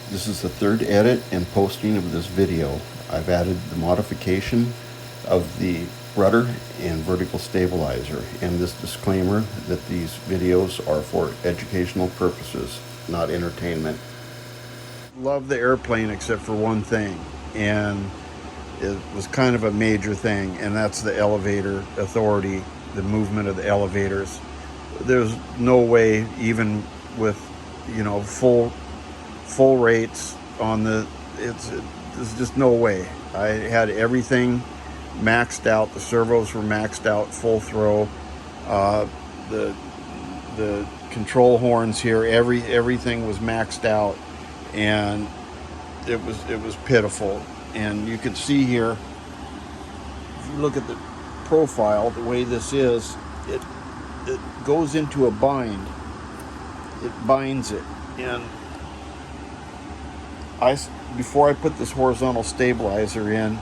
This is the third edit and posting of this video. I've added the modification of the rudder and vertical stabilizer, and this disclaimer that these videos are for educational purposes, not entertainment. Love the airplane except for one thing, and it was kind of a major thing, and that's the elevator authority, the movement of the elevators. There's no way, even with, you know, full rates on the, there's just no way. I had everything maxed out. The servos were maxed out, full throw. The control horns here, everything was maxed out, and it was pitiful. And you can see here, if you look at the profile, the way this is, it goes into a bind. It binds it, and before I put this horizontal stabilizer in,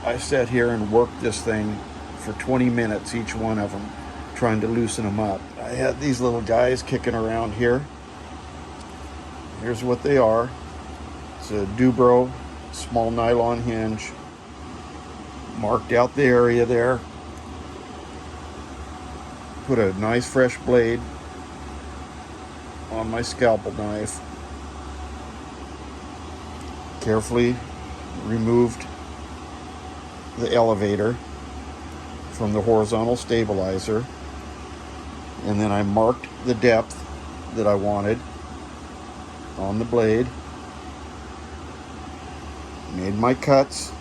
I sat here and worked this thing for 20 minutes, each one of them, trying to loosen them up. I had these little guys kicking around here. Here's what they are. It's a Dubro small nylon hinge. Marked out the area there. Put a nice fresh blade on my scalpel knife. Carefully removed the elevator from the horizontal stabilizer, and then I marked the depth that I wanted on the blade, made my cuts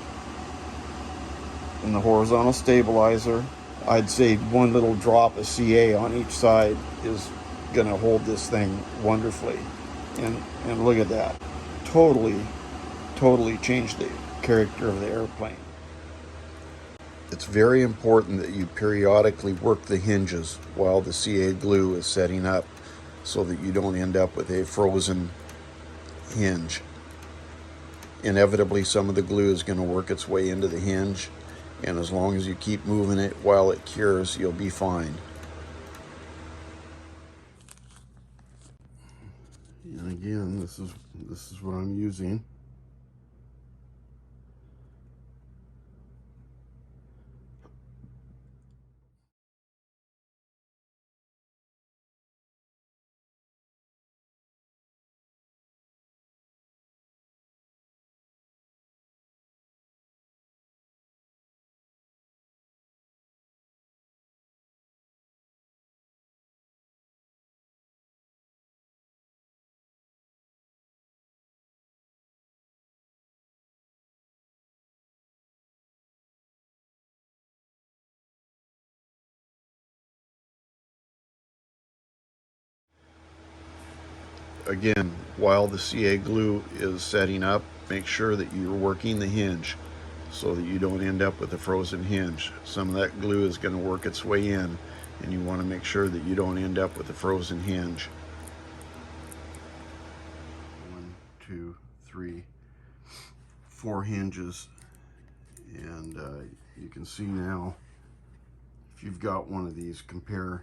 in the horizontal stabilizer. I'd say one little drop of CA on each side is gonna hold this thing wonderfully, and look at that, totally changed the character of the airplane. It's very important that you periodically work the hinges while the CA glue is setting up, so that you don't end up with a frozen hinge. Inevitably, some of the glue is going to work its way into the hinge, and as long as you keep moving it while it cures, you'll be fine. And again, this is what I'm using. Again, while the CA glue is setting up, make sure that you're working the hinge so that you don't end up with a frozen hinge. Some of that glue is going to work its way in, and you want to make sure that you don't end up with a frozen hinge. 1, 2, 3, 4 hinges, and you can see now, if you've got one of these, compare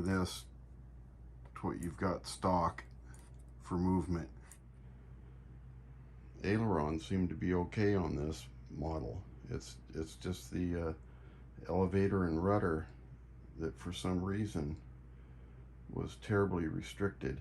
this to what you've got stock for movement. Ailerons seem to be okay on this model. It's just the elevator and rudder that for some reason was terribly restricted.